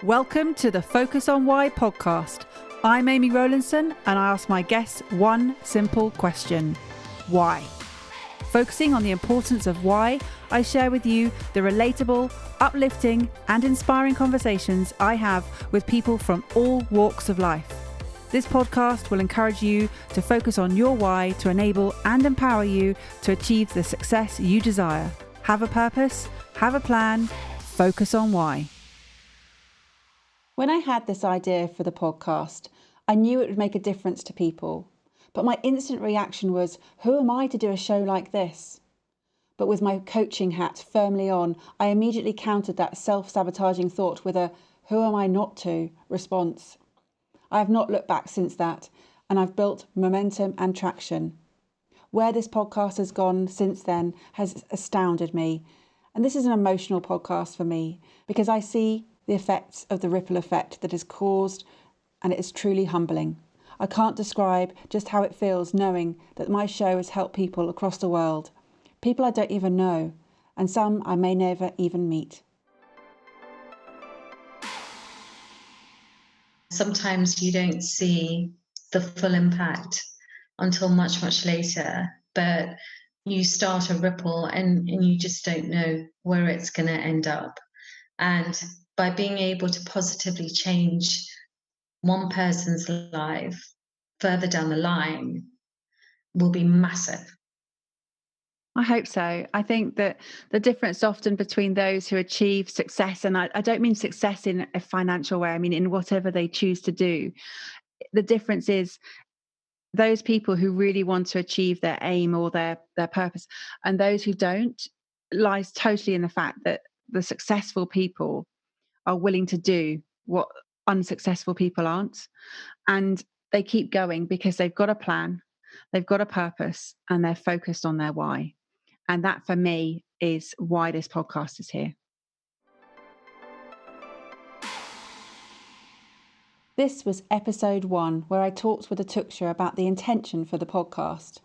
Welcome to the Focus on Why podcast. I'm Amy Rowlinson and I ask my guests one simple question. Why? Focusing on the importance of why, I share with you the relatable, uplifting and inspiring conversations I have with people from all walks of life. This podcast will encourage you to focus on your why to enable and empower you to achieve the success you desire. Have a purpose, have a plan, focus on why. When I had this idea for the podcast, I knew it would make a difference to people. But my instant reaction was, who am I to do a show like this? But with my coaching hat firmly on, I immediately countered that self-sabotaging thought with a who am I not to response. I have not looked back since that, and I've built momentum and traction. Where this podcast has gone since then has astounded me. And this is an emotional podcast for me because I see the effects of the ripple effect that is caused, and it is truly humbling. I can't describe just how it feels knowing that my show has helped people across the world, people I don't even know, and some I may never even meet. Sometimes you don't see the full impact until much, much later, but you start a ripple and you just don't know where it's going to end up. And by being able to positively change one person's life further down the line will be massive. I hope so. I think that the difference often between those who achieve success, and I don't mean success in a financial way, I mean in whatever they choose to do. The difference is those people who really want to achieve their aim or their purpose, and those who don't, lies totally in the fact that the successful people are willing to do what unsuccessful people aren't. And they keep going because they've got a plan, they've got a purpose, and they're focused on their why. And that for me is why this podcast is here. This was episode 1, where I talked with Atuksha about the intention for the podcast.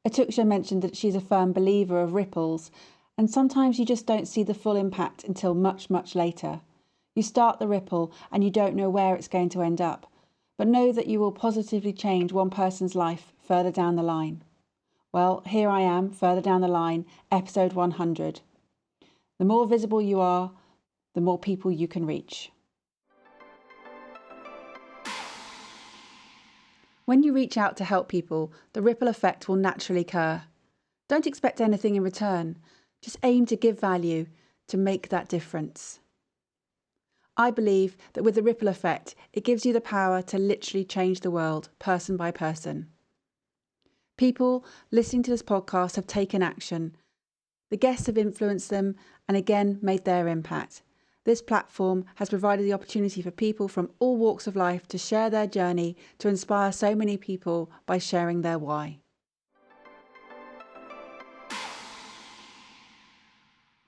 Atuksha mentioned that she's a firm believer of ripples, and sometimes you just don't see the full impact until much, much later. You start the ripple and you don't know where it's going to end up, but know that you will positively change one person's life further down the line. Well, here I am, further down the line, episode 100. The more visible you are, the more people you can reach. When you reach out to help people, the ripple effect will naturally occur. Don't expect anything in return. Just aim to give value, to make that difference. I believe that with the ripple effect, it gives you the power to literally change the world, person by person. People listening to this podcast have taken action. The guests have influenced them and again made their impact. This platform has provided the opportunity for people from all walks of life to share their journey to inspire so many people by sharing their why.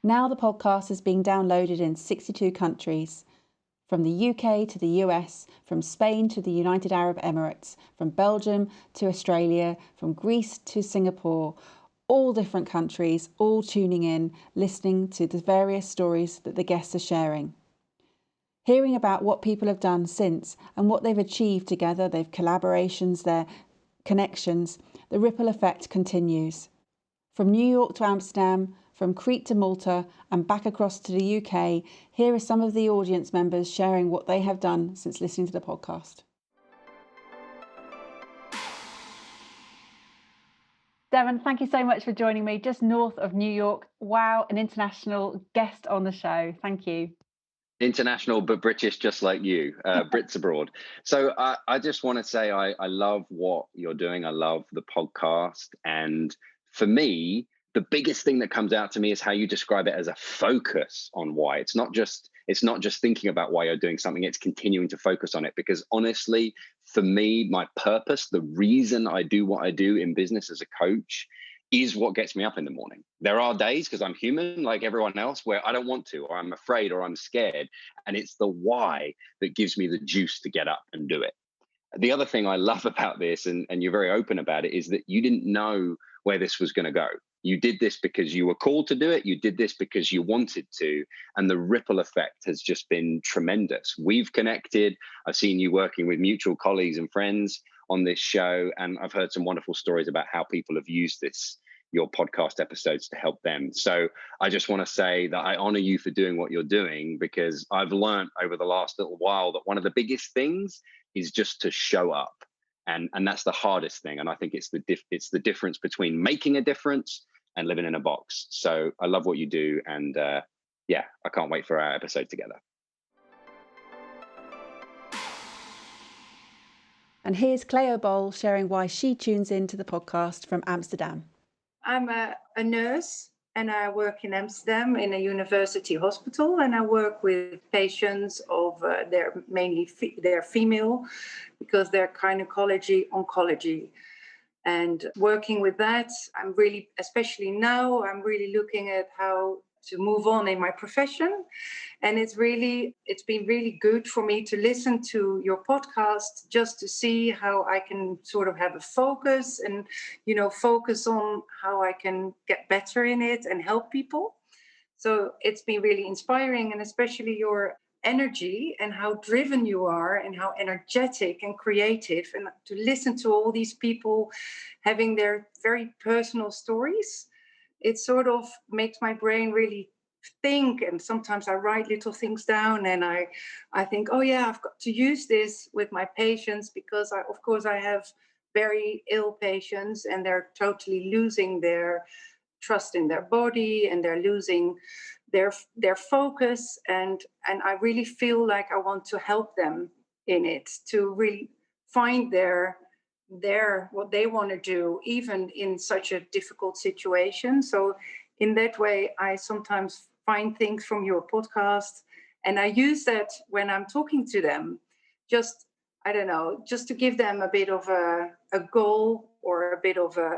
Now the podcast is being downloaded in 62 countries. From the UK to the US, from Spain to the United Arab Emirates, from Belgium to Australia, from Greece to Singapore, all different countries, all tuning in, listening to the various stories that the guests are sharing. Hearing about what people have done since and what they've achieved together, their collaborations, their connections, the ripple effect continues. From New York to Amsterdam, from Crete to Malta and back across to the UK, here are some of the audience members sharing what they have done since listening to the podcast. Devon, thank you so much for joining me just north of New York. Wow, an international guest on the show. Thank you. International, but British, just like you, Brits abroad. So I just want to say I love what you're doing. I love the podcast. And for me, the biggest thing that comes out to me is how you describe it as a focus on why. It's not just thinking about why you're doing something, it's continuing to focus on it. Because honestly, for me, my purpose, the reason I do what I do in business as a coach is what gets me up in the morning. There are days, because I'm human like everyone else, where I don't want to, or I'm afraid, or I'm scared. And it's the why that gives me the juice to get up and do it. The other thing I love about this, and you're very open about it, is that you didn't know where this was going to go. You did this because you were called to do it. You did this because you wanted to. And the ripple effect has just been tremendous. We've connected. I've seen you working with mutual colleagues and friends on this show. And I've heard some wonderful stories about how people have used your podcast episodes to help them. So I just want to say that I honor you for doing what you're doing, because I've learned over the last little while that one of the biggest things is just to show up. And that's the hardest thing. And I think it's the difference between making a difference and living in a box. So I love what you do. And I can't wait for our episode together. And here's Cleo Boll sharing why she tunes into the podcast from Amsterdam. I'm a nurse, and I work in Amsterdam in a university hospital, and I work with patients of they're mainly they're female, because they're gynecology, oncology. And working with that, I'm really, especially now, I'm really looking at how to move on in my profession. And it's been really good for me to listen to your podcast, just to see how I can sort of have a focus and, focus on how I can get better in it and help people. So it's been really inspiring, and especially your energy and how driven you are and how energetic and creative, and to listen to all these people having their very personal stories. It sort of makes my brain really think, and sometimes I write little things down, and I think, oh yeah, I've got to use this with my patients, because I have very ill patients, and they're totally losing their trust in their body, and they're losing their focus, and I really feel like I want to help them in it, to really find their what they want to do, even in such a difficult situation. So in that way, I sometimes find things from your podcast, and I use that when I'm talking to them, just to give them a bit of a goal, or a bit of a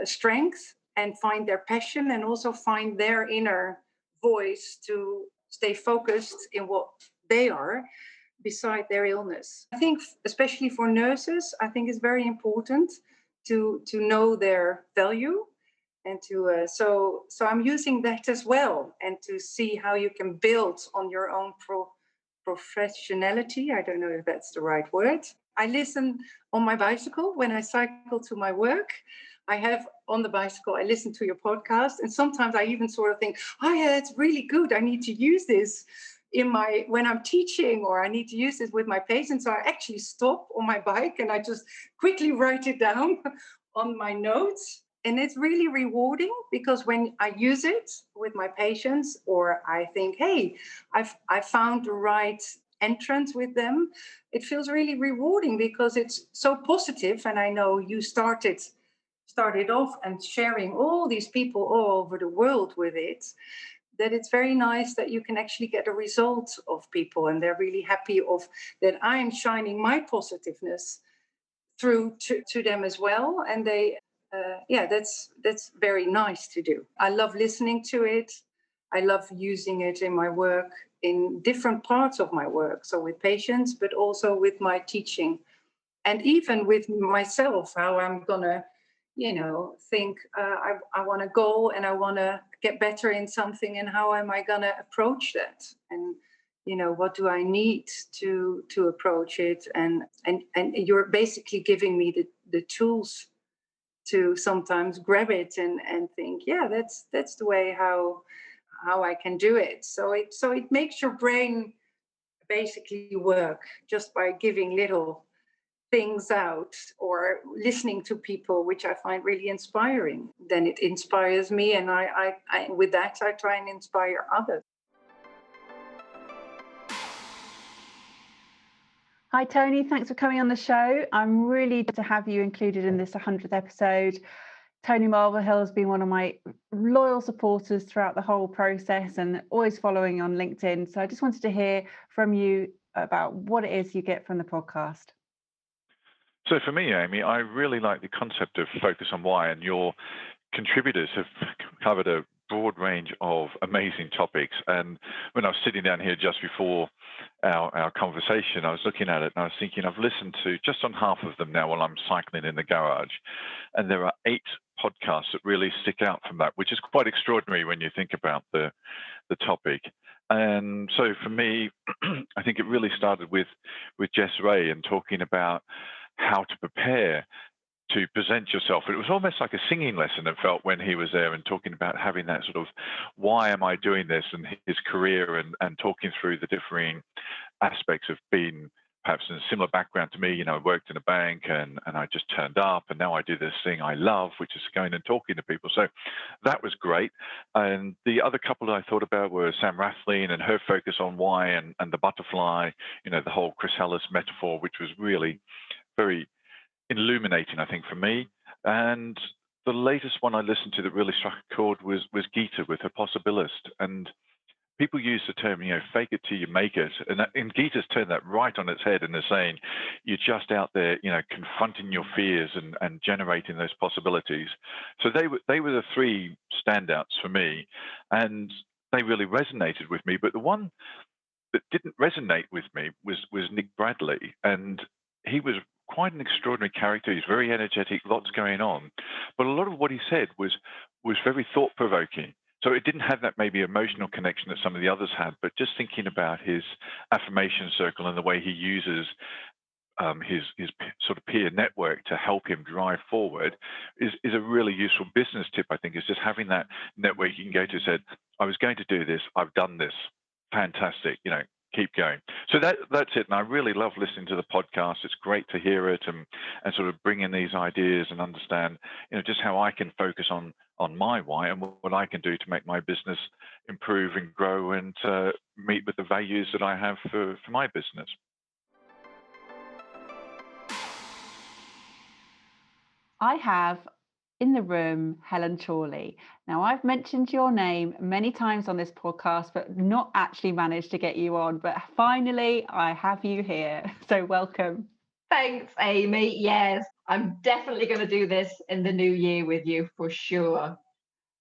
strength, and find their passion, and also find their inner voice to stay focused in what they are beside their illness. I think, especially for nurses, I think it's very important to know their value, and to so I'm using that as well, and to see how you can build on your own professionality. I don't know if that's the right word. I listen on my bicycle when I cycle to my work. I listen to your podcast, and sometimes I even sort of think, oh yeah, that's really good. I need to use this when I'm teaching, or I need to use this with my patients. So I actually stop on my bike, and I just quickly write it down on my notes. And it's really rewarding, because when I use it with my patients, or I think, hey, I found the right entrance with them, it feels really rewarding, because it's so positive. And I know you started off and sharing all these people all over the world with it, that it's very nice that you can actually get a result of people, and they're really happy that I'm shining my positiveness through to them as well. And they that's very nice to do. I love listening to it. I love using it in my work, in different parts of my work, so with patients, but also with my teaching, and even with myself, how I'm gonna think I want to go, and I want to get better in something, and how am I going to approach that, and what do I need to approach it, and you're basically giving me the tools to sometimes grab it and think, yeah, that's the way how I can do it. So it makes your brain basically work just by giving little things out, or listening to people, which I find really inspiring. Then it inspires me, and I with that I try and inspire others. Hi Tony, thanks for coming on the show. I'm really to have you included in this 100th episode. Tony Marvelhill has been one of my loyal supporters throughout the whole process, and always following on LinkedIn. So I just wanted to hear from you about what it is you get from the podcast. So for me, Amy, I really like the concept of focus on why, and your contributors have covered a broad range of amazing topics. And when I was sitting down here just before our conversation, I was looking at it and I was thinking, I've listened to just on half of them now while I'm cycling in the garage. And there are 8 podcasts that really stick out from that, which is quite extraordinary when you think about the topic. And so for me, I think it really started with Jess Ray and talking about how to prepare to present yourself. It was almost like a singing lesson, it felt, when he was there and talking about having that sort of, why am I doing this, and his career, and talking through the differing aspects of being perhaps in a similar background to me. I worked in a bank and I just turned up, and now I do this thing I love, which is going and talking to people. So that was great. And the other couple that I thought about were Sam Rathleen and her focus on why, and the butterfly, the whole chrysalis metaphor, which was really very illuminating, I think, for me. And the latest one I listened to that really struck a chord was Gita with her possibilist. And people use the term, fake it till you make it. And Gita's turned that right on its head, and is saying you're just out there, confronting your fears and generating those possibilities. So they were the three standouts for me, and they really resonated with me. But the one that didn't resonate with me was Nick Bradley. And he was quite an extraordinary character. He's very energetic, lots going on. But a lot of what he said was very thought-provoking. So it didn't have that maybe emotional connection that some of the others had, but just thinking about his affirmation circle and the way he uses his sort of peer network to help him drive forward is a really useful business tip, I think, is just having that network you can go to, said, I was going to do this, I've done this, fantastic, keep going. So that's it. And I really love listening to the podcast. It's great to hear it and sort of bring in these ideas and understand, just how I can focus on my why and what I can do to make my business improve and grow and meet with the values that I have for my business. I have in the room Helen Chorley. Now, I've mentioned your name many times on this podcast, but not actually managed to get you on. But finally, I have you here. So welcome. Thanks, Amy. Yes, I'm definitely going to do this in the new year with you for sure.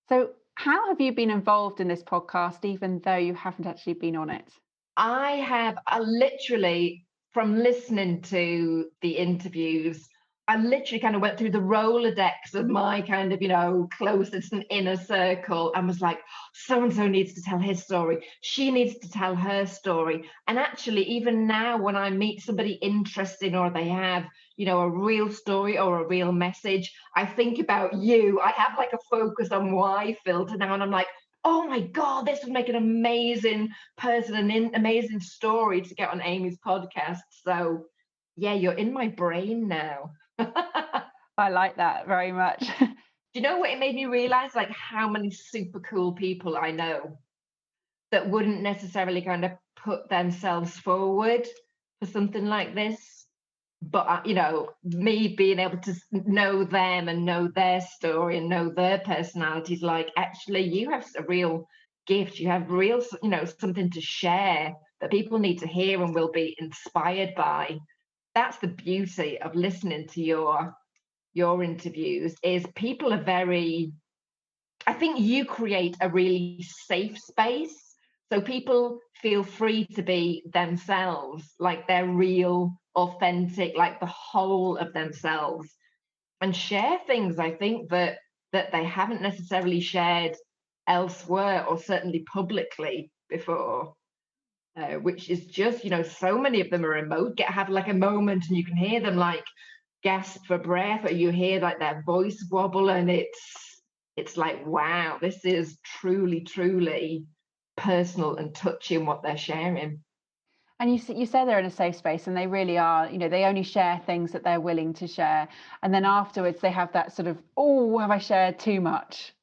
So how have you been involved in this podcast, even though you haven't actually been on it? I have literally, from listening to the interviews, I literally kind of went through the Rolodex of my kind of, closest and inner circle and was like, so-and-so needs to tell his story. She needs to tell her story. And actually, even now, when I meet somebody interesting or they have, a real story or a real message, I think about you. I have like a focus on why filter now. And I'm like, oh my God, this would make an amazing person, an amazing story to get on Amy's podcast. So yeah, you're in my brain now. I like that very much. Do you know what it made me realize? Like how many super cool people I know that wouldn't necessarily kind of put themselves forward for something like this. But, me being able to know them and know their story and know their personalities, like actually you have a real gift. You have real, something to share that people need to hear and will be inspired by. That's the beauty of listening to your interviews, is people are very, I think you create a really safe space. So people feel free to be themselves, like they're real, authentic, like the whole of themselves, and share things, I think, that they haven't necessarily shared elsewhere or certainly publicly before. Which is just, so many of them are have like a moment and you can hear them like gasp for breath, or you hear like their voice wobble, and it's like, wow, this is truly, truly personal and touching what they're sharing. And you say they're in a safe space, and they really are, they only share things that they're willing to share. And then afterwards they have that sort of, oh, have I shared too much?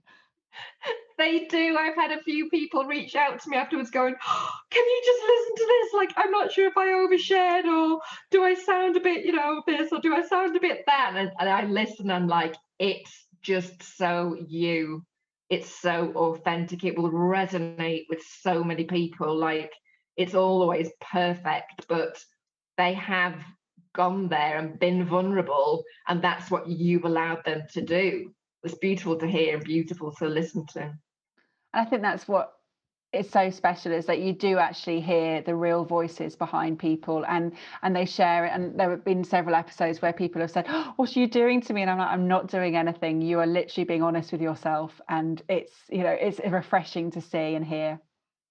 They do. I've had a few people reach out to me afterwards going, oh, can you just listen to this? Like, I'm not sure if I overshared, or do I sound a bit, this, or do I sound a bit that? And I listen, and I'm like, it's just so you. It's so authentic. It will resonate with so many people. Like, it's always perfect, but they have gone there and been vulnerable, and that's what you've allowed them to do. It's beautiful to hear and beautiful to listen to. I think that's what it's so special is that you do actually hear the real voices behind people, and they share it. And there have been several episodes where people have said, oh, what are you doing to me? And I'm like, I'm not doing anything. You are literally being honest with yourself. And it's, it's refreshing to see and hear.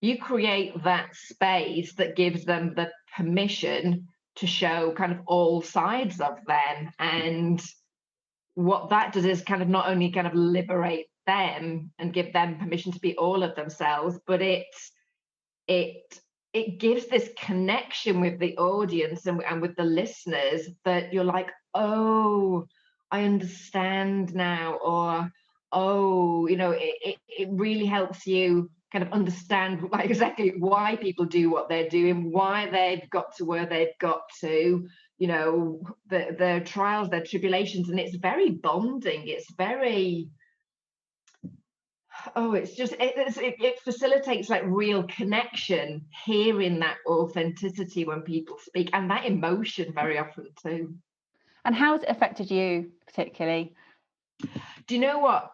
You create that space that gives them the permission to show kind of all sides of them. And what that does is kind of not only kind of liberate them and give them permission to be all of themselves, but it gives this connection with the audience and with the listeners that you're like, oh, I understand now, or oh, it really helps you kind of understand like exactly why people do what they're doing, why they've got to where they've got to, their trials, their tribulations, and it's very bonding. It's very, it facilitates like real connection, hearing that authenticity when people speak, and that emotion very often too. And how has it affected you particularly? Do you know what?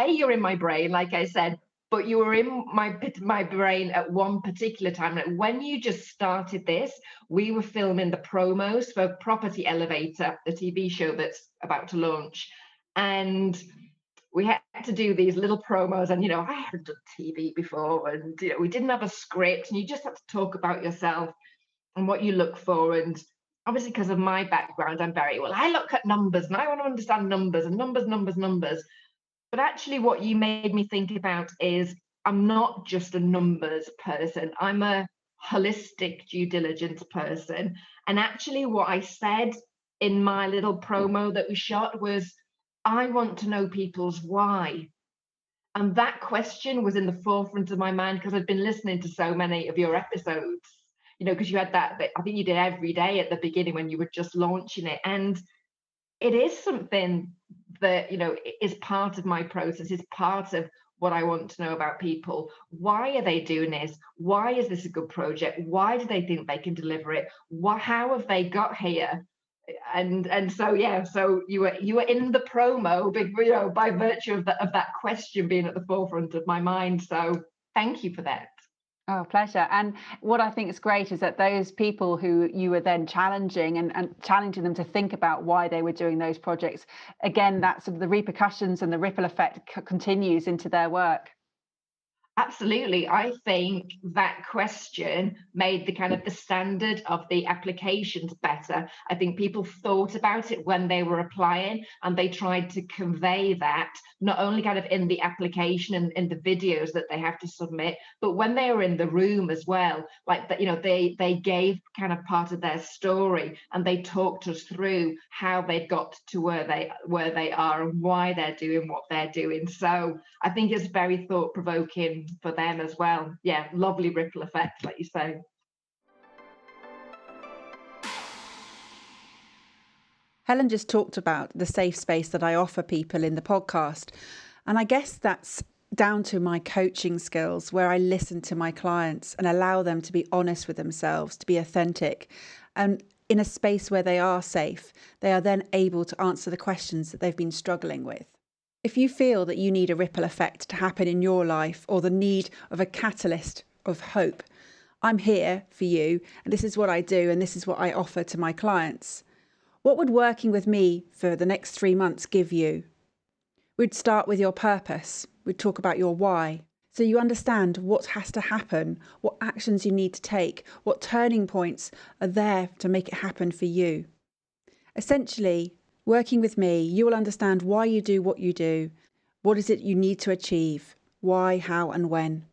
You're in my brain, like I said, but you were in my brain at one particular time. Like when you just started this, we were filming the promos for Property Elevator, the TV show that's about to launch, and we had to do these little promos. And I hadn't done TV before, and we didn't have a script, and you just had to talk about yourself and what you look for. And obviously, because of my background, I look at numbers and I want to understand numbers and numbers. But actually, what you made me think about is I'm not just a numbers person. I'm a holistic due diligence person. And actually, what I said in my little promo that we shot was, I want to know people's why. And that question was in the forefront of my mind because I'd been listening to so many of your episodes, because you had that, I think you did every day at the beginning when you were just launching it. And it is something that, is part of my process, is part of what I want to know about people. Why are they doing this? Why is this a good project? Why do they think they can deliver it? How have they got here? And so you were in the promo, by virtue of that question being at the forefront of my mind. So thank you for that. Oh, pleasure. And what I think is great is that those people who you were then challenging and challenging them to think about why they were doing those projects, again, that sort of the repercussions and the ripple effect continues into their work. Absolutely. I think that question made the kind of the standard of the applications better. I think people thought about it when they were applying, and they tried to convey that not only kind of in the application and in the videos that they have to submit, but when they were in the room as well. Like that, they gave kind of part of their story, and they talked us through how they got to where they are and why they're doing what they're doing. So I think it's very thought-provoking for them as well. Yeah, lovely ripple effect, like you say. Helen just talked about the safe space that I offer people in the podcast. And I guess that's down to my coaching skills, where I listen to my clients and allow them to be honest with themselves, to be authentic. And in a space where they are safe, they are then able to answer the questions that they've been struggling with. If you feel that you need a ripple effect to happen in your life, or the need of a catalyst of hope, I'm here for you, and this is what I do, and this is what I offer to my clients. What would working with me for the next 3 months give you? We'd start with your purpose. We'd talk about your why. So you understand what has to happen, what actions you need to take, what turning points are there to make it happen for you. Essentially, working with me, you will understand why you do what you do. What is it you need to achieve? Why, how, and when?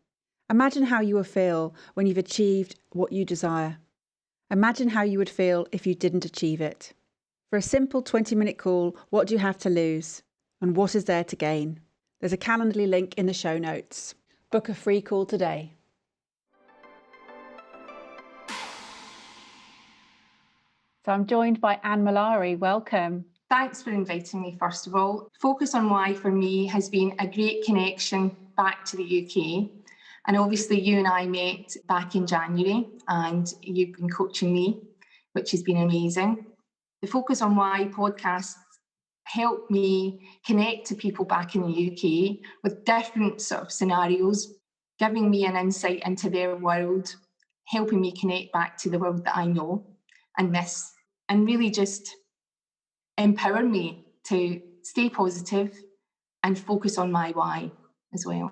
Imagine how you will feel when you've achieved what you desire. Imagine how you would feel if you didn't achieve it. For a simple 20-minute call, what do you have to lose? And what is there to gain? There's a Calendly link in the show notes. Book a free call today. So I'm joined by Anne Malari. Welcome. Thanks for inviting me, first of all. Focus on Why for me has been a great connection back to the UK. And obviously you and I met back in January, and you've been coaching me, which has been amazing. The Focus on Why podcasts help me connect to people back in the UK with different sort of scenarios. giving me an insight into their world, helping me connect back to the world that I know and miss, and really just empower me to stay positive and focus on my why as well.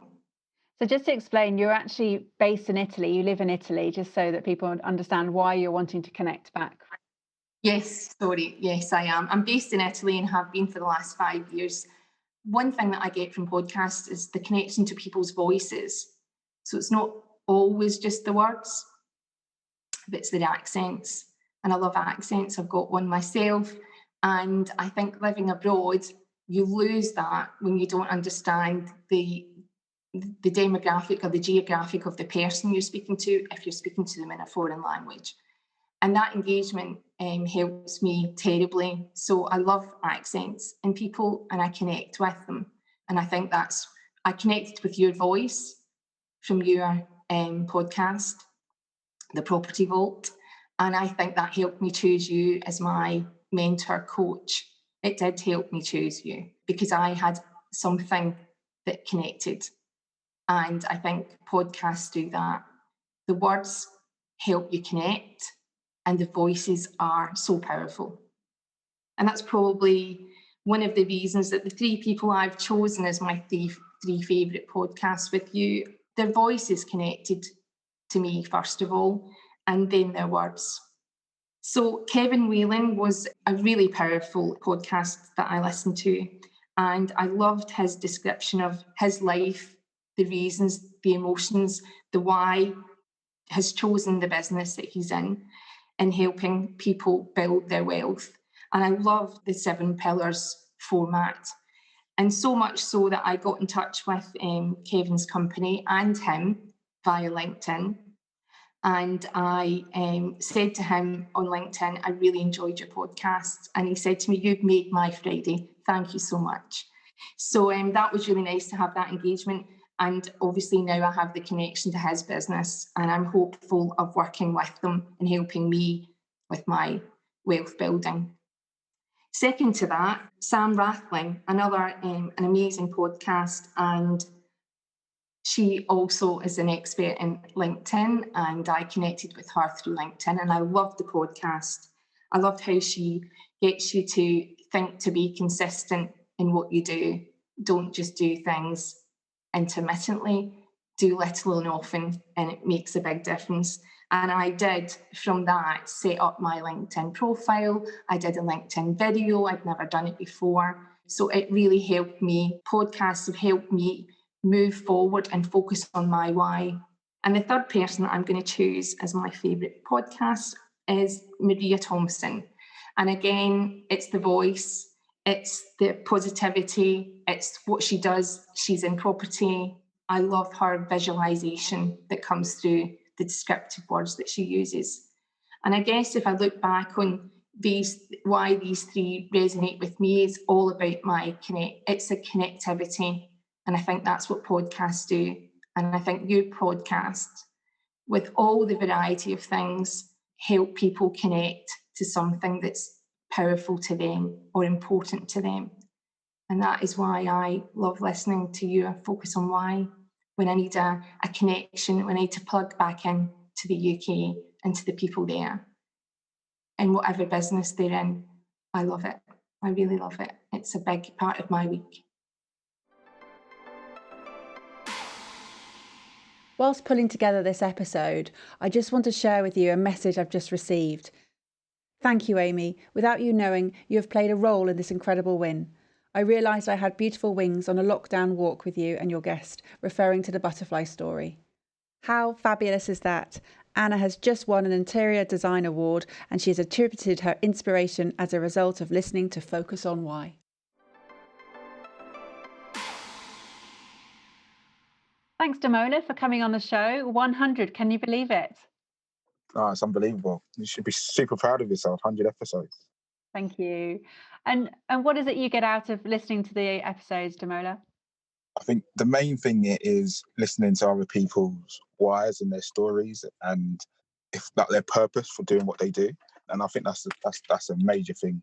So just to explain, you're actually based in Italy. You live in Italy, just so that people understand why you're wanting to connect back. Yes, I am. I'm based in Italy and have been for the last 5 years. One thing that I get from podcasts is the connection to people's voices. So it's not always just the words, but it's the accents. And I love accents. I've got one myself. And I think living abroad, you lose that when you don't understand the demographic or the geographic of the person you're speaking to, if you're speaking to them in a foreign language. And that engagement helps me terribly. So I love accents and people, and I connect with them. And I think I connected with your voice from your podcast, The Property Vault. And I think that helped me choose you as my mentor coach. It did help me choose you because I had something that connected. And I think podcasts do that. The words help you connect, and the voices are so powerful. And that's probably one of the reasons that the 3 people I've chosen as my three favourite podcasts with you, their voices connected to me, first of all, and then their words. So Kevin Whelan was a really powerful podcast that I listened to, and I loved his description of his life, the reasons, the emotions, the why has chosen the business that he's in helping people build their wealth. And I love the 7 pillars format. And so much so that I got in touch with Kevin's company and him via LinkedIn. And I said to him on LinkedIn, I really enjoyed your podcast. And he said to me, you've made my Friday. Thank you so much. So that was really nice to have that engagement. And obviously now I have the connection to his business, and I'm hopeful of working with them and helping me with my wealth building. Second to that, Sam Rathling, another an amazing podcast, and she also is an expert in LinkedIn, and I connected with her through LinkedIn, and I loved the podcast. I loved how she gets you to think to be consistent in what you do. Don't just do things intermittently, do little and often, and it makes a big difference. And I did, from that, set up my LinkedIn profile. I did a LinkedIn video. I'd never done it before. So it really helped me. Podcasts have helped me move forward and focus on my why. And the third person that I'm going to choose as my favourite podcast is Maria Thompson. And again, it's the voice, it's the positivity, it's what she does. She's in property. I love her visualisation that comes through the descriptive words that she uses. And I guess if I look back on why these 3 resonate with me, is all about it's a connectivity. And I think that's what podcasts do. And I think your podcast, with all the variety of things, help people connect to something that's powerful to them or important to them. And that is why I love listening to you and Focus on Why. When I need a connection, when I need to plug back in to the UK and to the people there, and whatever business they're in, I love it. I really love it. It's a big part of my week. Whilst pulling together this episode, I just want to share with you a message I've just received. Thank you, Amy. Without you knowing, you have played a role in this incredible win. I realised I had beautiful wings on a lockdown walk with you and your guest, referring to the butterfly story. How fabulous is that? Anna has just won an interior design award, and she has attributed her inspiration as a result of listening to Focus on Why. Thanks, Damola, for coming on the show. 100, can you believe it? Oh, it's unbelievable. You should be super proud of yourself. 100 episodes. Thank you. And what is it you get out of listening to the episodes, Damola? I think the main thing is listening to other people's whys and their stories, and if that their purpose for doing what they do. And I think that's a major thing.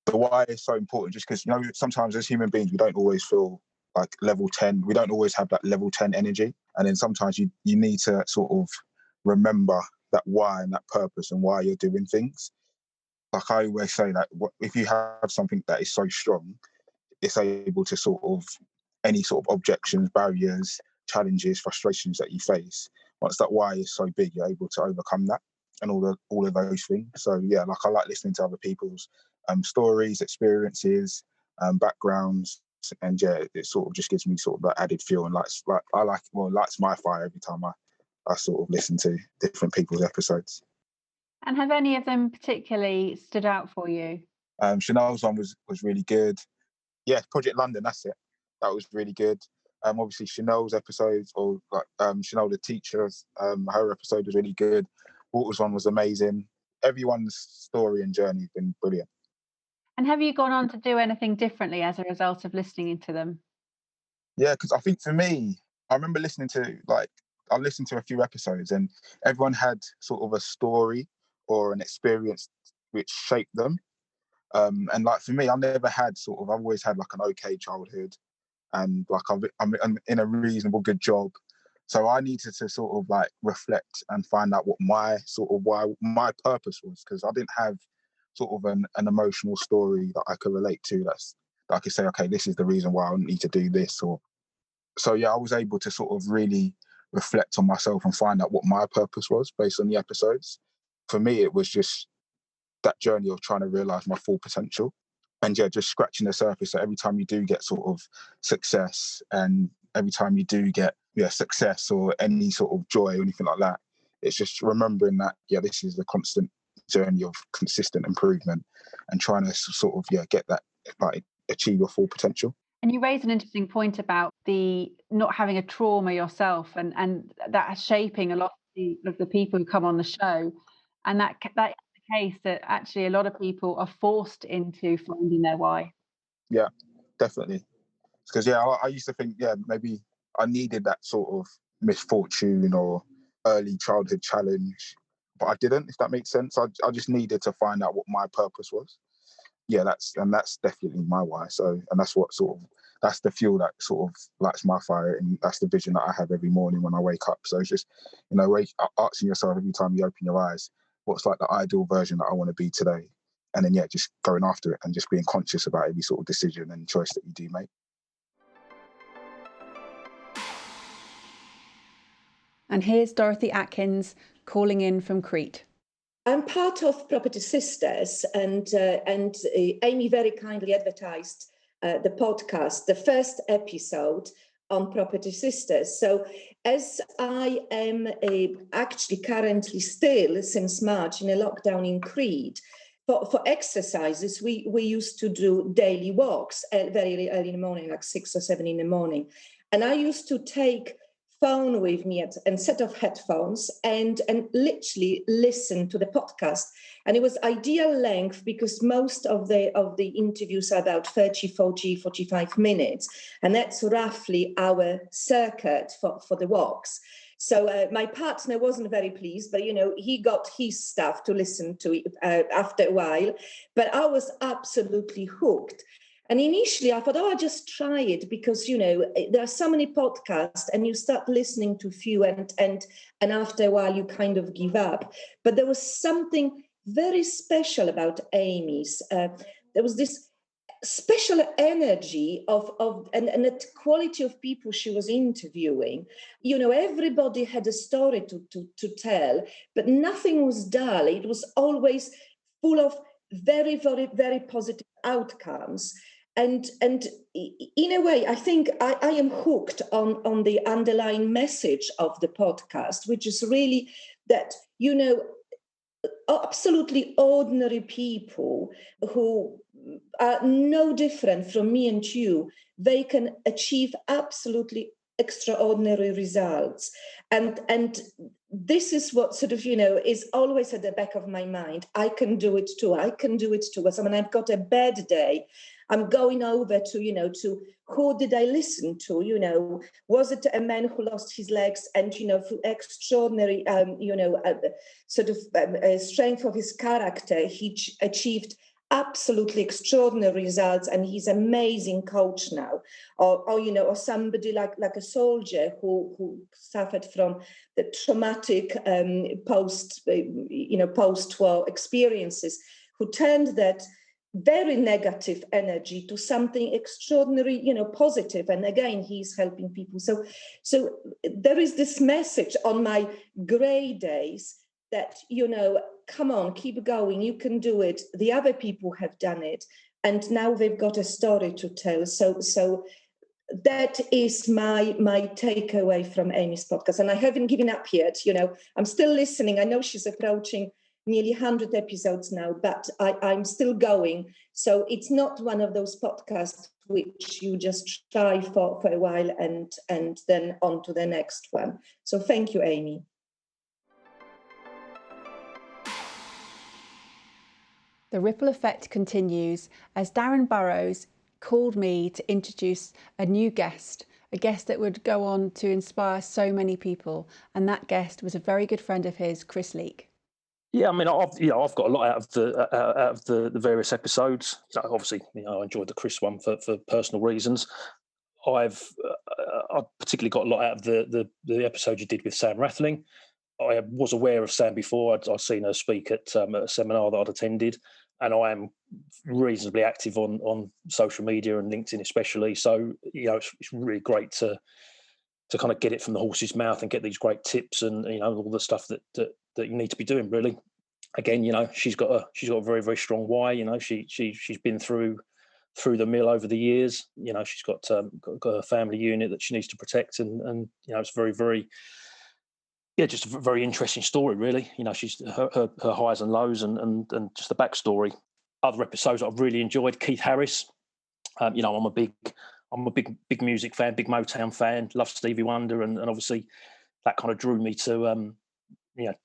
The why is so important, just because sometimes as human beings we don't always feel like level 10. We don't always have that level 10 energy, And then sometimes you need to sort of remember that why and that purpose and why you're doing things. Like I always say that if you have something that is so strong, it's able to sort of, any sort of objections, barriers, challenges, frustrations that you face, once that why is so big, you're able to overcome that and all of those things. So yeah, like I like listening to other people's stories, experiences, backgrounds, and yeah, it sort of just gives me sort of that added feel, and lights my fire every time I sort of listen to different people's episodes. And have any of them particularly stood out for you? Chanel's one was really good. Yeah, Project London, that's it. That was really good. Obviously Chanel's episodes, or like Chanel the teacher, her episode was really good. Walter's one was amazing. Everyone's story and journey has been brilliant. And have you gone on to do anything differently as a result of listening into them? Yeah, because I think for me, I remember listening to a few episodes, and everyone had sort of a story or an experience which shaped them. And like for me, I've always had like an okay childhood, and like I'm in a reasonable good job. So I needed to sort of like reflect and find out what why my purpose was, because I didn't have sort of an emotional story that I could relate to. That I could say, okay, this is the reason why I need to do this. Or so yeah, I was able to sort of really reflect on myself and find out what my purpose was based on the episodes. For me, it was just that journey of trying to realize my full potential, and yeah, just scratching the surface. So every time you do get sort of success, and every time you do get success or any sort of joy or anything like that, it's just remembering that this is a constant journey of consistent improvement and trying to sort of get that, like, achieve your full potential. And you raised an interesting point about the not having a trauma yourself, and that shaping a lot of the people who come on the show, and that is the case, that actually a lot of people are forced into finding their why. Yeah, definitely. Because I used to think maybe I needed that sort of misfortune or early childhood challenge, but I didn't, if that makes sense. I just needed to find out what my purpose was. Yeah, that's definitely my why. So, and that's that's the fuel that sort of lights my fire, and that's the vision that I have every morning when I wake up. So it's just, asking yourself every time you open your eyes, what's like the ideal version that I want to be today, and then just going after it and just being conscious about every sort of decision and choice that you do make. And here's Dorothy Atkins calling in from Crete. I'm part of Property Sisters, and Amy very kindly advertised the podcast, the first episode on Property Sisters. So as I am actually currently still since March in a lockdown in Crete, for exercises, we used to do daily walks very early in the morning, like 6 or 7 in the morning. And I used to take phone with me and set of headphones and literally listen to the podcast. And it was ideal length because most of the interviews are about 30, 40, 45 minutes. And that's roughly our circuit for the walks. So my partner wasn't very pleased, but, he got his stuff to listen to after a while. But I was absolutely hooked. And initially I thought, I'll just try it because, there are so many podcasts and you start listening to a few and after a while you kind of give up. But there was something very special about Amy's. There was this special energy and the quality of people she was interviewing. Everybody had a story to tell, but nothing was dull. It was always full of very, very, very positive outcomes. And in a way, I think I am hooked on the underlying message of the podcast, which is really that, absolutely ordinary people who are no different from me and you, they can achieve absolutely extraordinary results. And this is what sort of, is always at the back of my mind. I can do it too. I can do it too. When I've got a bad day, I'm going over to who did I listen to? Was it a man who lost his legs and, through extraordinary, strength of his character, he achieved absolutely extraordinary results, and he's an amazing coach now. Or somebody like a soldier who suffered from the traumatic post-war experiences, who turned that very negative energy to something extraordinary, positive. And again, he's helping people. So there is this message on my grey days that, come on, keep going, you can do it. The other people have done it, and now they've got a story to tell. So that is my takeaway from Amy's podcast. And I haven't given up yet. I'm still listening. I know she's approaching nearly 100 episodes now, but I'm still going. So it's not one of those podcasts which you just try for a while and then on to the next one. So thank you, Amy. The ripple effect continues as Darren Burrows called me to introduce a new guest, a guest that would go on to inspire so many people. And that guest was a very good friend of his, Chris Leake. Yeah, I mean, I've got a lot out of the various episodes. Obviously, I enjoyed the Chris one for personal reasons. I've particularly got a lot out of the episode you did with Sam Rathling. I was aware of Sam before. I'd seen her speak at a seminar that I'd attended, and I am reasonably active on social media and LinkedIn especially. So it's really great to kind of get it from the horse's mouth and get these great tips and all the stuff that you need to be doing. Really, again, she's got a very, very strong why. She's been through the mill over the years. She's got a family unit that she needs to protect, and it's very, very, just a very interesting story. Really, she's her highs and lows and just the backstory. Other episodes I've really enjoyed. Keith Harris. I'm a big music fan, big Motown fan. Love Stevie Wonder, and obviously that kind of drew me to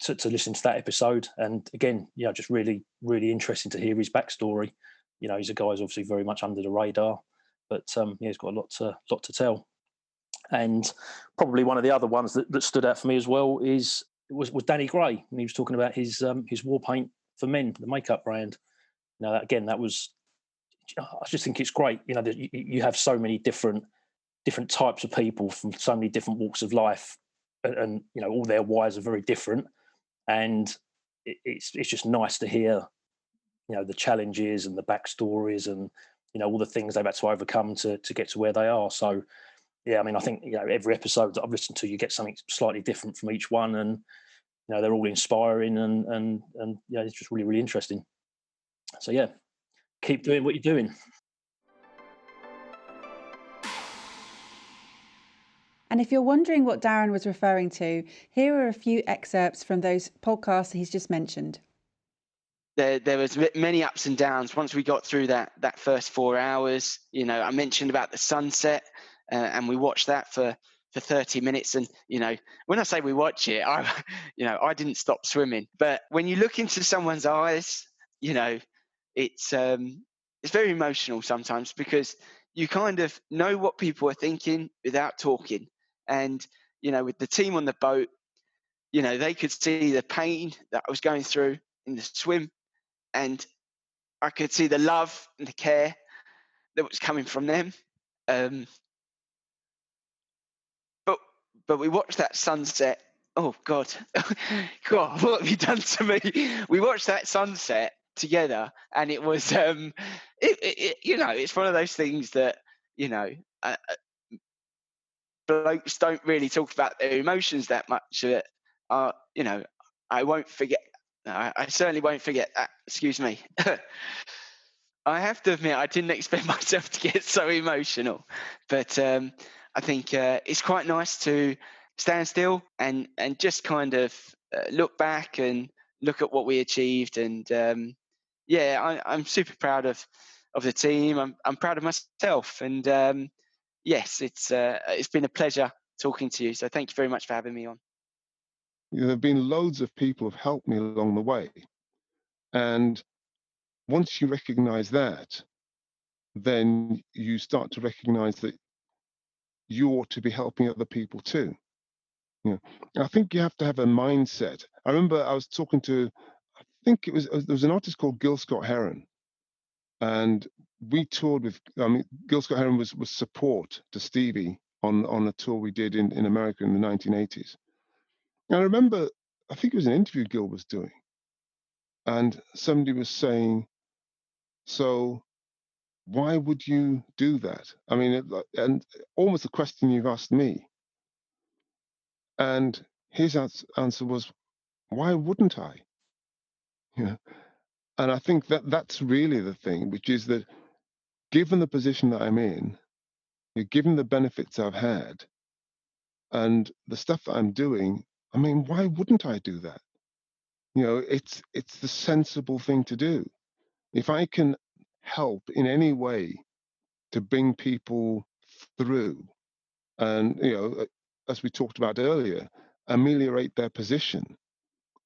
to listen to that episode. And again, just really, really interesting to hear his backstory. He's a guy who's obviously very much under the radar, but he's got a lot to tell. And probably one of the other ones that stood out for me as well was Danny Gray, and he was talking about his War Paint for Men, the makeup brand. That was. I just think it's great, that you have so many different types of people from so many different walks of life, and all their whys are very different, and it's just nice to hear, the challenges and the backstories and all the things they've had to overcome to get to where they are. So, yeah, I mean, I think every episode that I've listened to, you get something slightly different from each one, and they're all inspiring and it's just really, really interesting. So yeah. Keep doing what you're doing. And if you're wondering what Darren was referring to, here are a few excerpts from those podcasts he's just mentioned. There was many ups and downs once we got through that first 4 hours. I mentioned about the sunset, and we watched that for 30 minutes. And when I say we watch it, I didn't stop swimming. But when you look into someone's eyes, it's very emotional sometimes, because you kind of know what people are thinking without talking. And with the team on the boat, they could see the pain that I was going through in the swim, and I could see the love and the care that was coming from them. But we watched that sunset. Oh God, God, what have you done to me? We watched that sunset together, and it was it's one of those things that blokes don't really talk about their emotions that much. I won't forget. I certainly won't forget that. Excuse me. I have to admit, I didn't expect myself to get so emotional, but I think it's quite nice to stand still and just kind of look back and look at what we achieved. And I'm super proud of the team. I'm proud of myself. And yes, it's been a pleasure talking to you. So thank you very much for having me on. There have been loads of people who've helped me along the way. And once you recognize that, then you start to recognize that you ought to be helping other people too. I think you have to have a mindset. I remember I was talking to, I think there was an artist called Gil Scott-Heron, And we toured with, I mean, Gil Scott-Heron was support to Stevie on a tour we did in America in the 1980s. And I remember, I think it was an interview Gil was doing, and somebody was saying, so why would you do that? I mean, and almost the question you've asked me. And his answer was, why wouldn't I? Yeah. And I think that that's really the thing, which is that given the position that I'm in, given the benefits I've had and the stuff that I'm doing, I mean, why wouldn't I do that? It's the sensible thing to do. If I can help in any way to bring people through and, as we talked about earlier, ameliorate their position,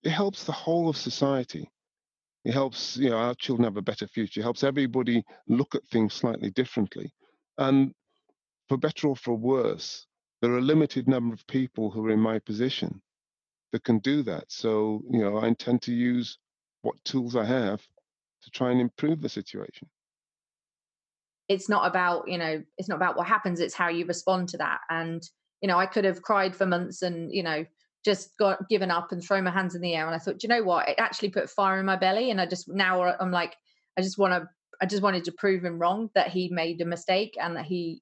it helps the whole of society. It helps, our children have a better future. It helps everybody look at things slightly differently. And for better or for worse, there are a limited number of people who are in my position that can do that. So, I intend to use what tools I have to try and improve the situation. It's not about, it's not about what happens, it's how you respond to that. And, I could have cried for months and, just got given up and thrown my hands in the air. And I thought, you know what, it actually put fire in my belly. And I'm like, I just wanted to prove him wrong, that he made a mistake and that he,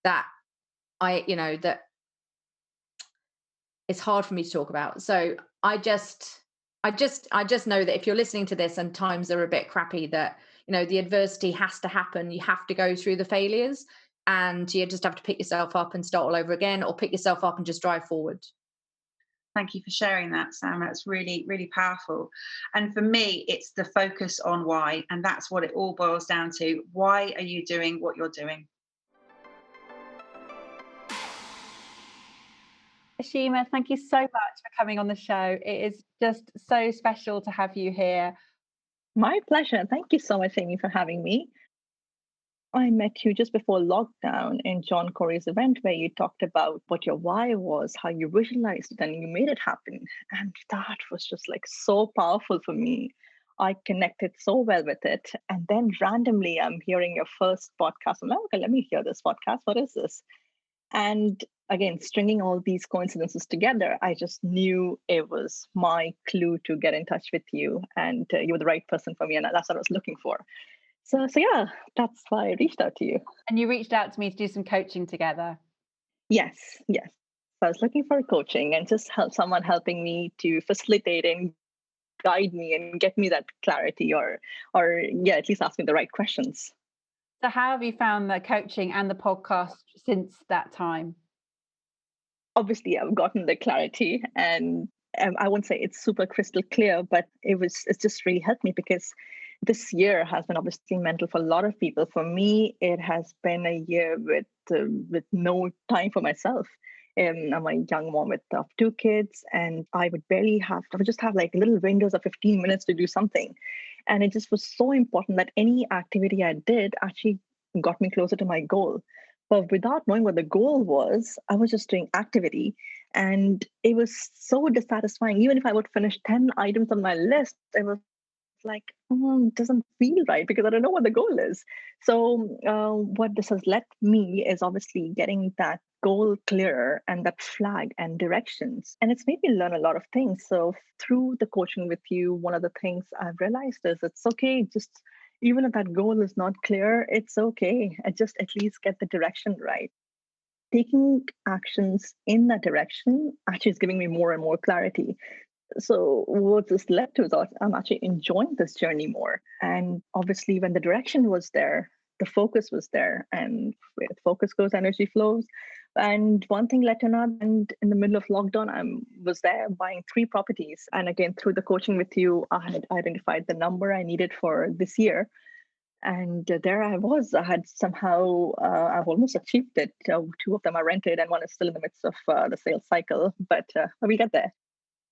that it's hard for me to talk about. So I just know that if you're listening to this and times are a bit crappy, that, the adversity has to happen. You have to go through the failures and you just have to pick yourself up and start all over again, or pick yourself up and just drive forward. Thank you for sharing that, Sam. That's really, really powerful. And for me, it's the focus on why. And that's what it all boils down to. Why are you doing what you're doing? Ashima, thank you so much for coming on the show. It is just so special to have you here. My pleasure. Thank you so much, Amy, for having me. I met you just before lockdown in John Corey's event where you talked about what your why was, how you visualized it, and you made it happen. And that was just like so powerful for me. I connected so well with it. And then randomly, I'm hearing your first podcast. I'm like, okay, let me hear this podcast. What is this? And again, stringing all these coincidences together, I just knew it was my clue to get in touch with you. And you were the right person for me. And that's what I was looking for. So yeah, that's why I reached out to you. And you reached out to me to do some coaching together. Yes. So I was looking for coaching and just someone helping me to facilitate and guide me and get me that clarity or at least ask me the right questions. So how have you found the coaching and the podcast since that time? Obviously, I've gotten the clarity, and I won't say it's super crystal clear, but it's just really helped me, because this year has been obviously mental for a lot of people. For me, it has been a year with no time for myself. I'm a young mom with 2 kids, and I would just have like little windows of 15 minutes to do something. And it just was so important that any activity I did actually got me closer to my goal. But without knowing what the goal was, I was just doing activity. And it was so dissatisfying. Even if I would finish 10 items on my list, it was like, it doesn't feel right because I don't know what the goal is. So what this has led me is obviously getting that goal clearer and that flag and directions. And it's made me learn a lot of things. So through the coaching with you, one of the things I've realized is it's okay, just even if that goal is not clear, it's okay. I just at least get the direction right. Taking actions in that direction actually is giving me more and more clarity. So what this led to is I'm actually enjoying this journey more. And obviously when the direction was there, the focus was there, and where the focus goes, energy flows. And one thing led to another. And in the middle of lockdown, I was there buying 3 properties. And again, through the coaching with you, I had identified the number I needed for this year. And there I was. I had somehow, I've almost achieved it. 2 of them are rented and one is still in the midst of the sales cycle, but we get there.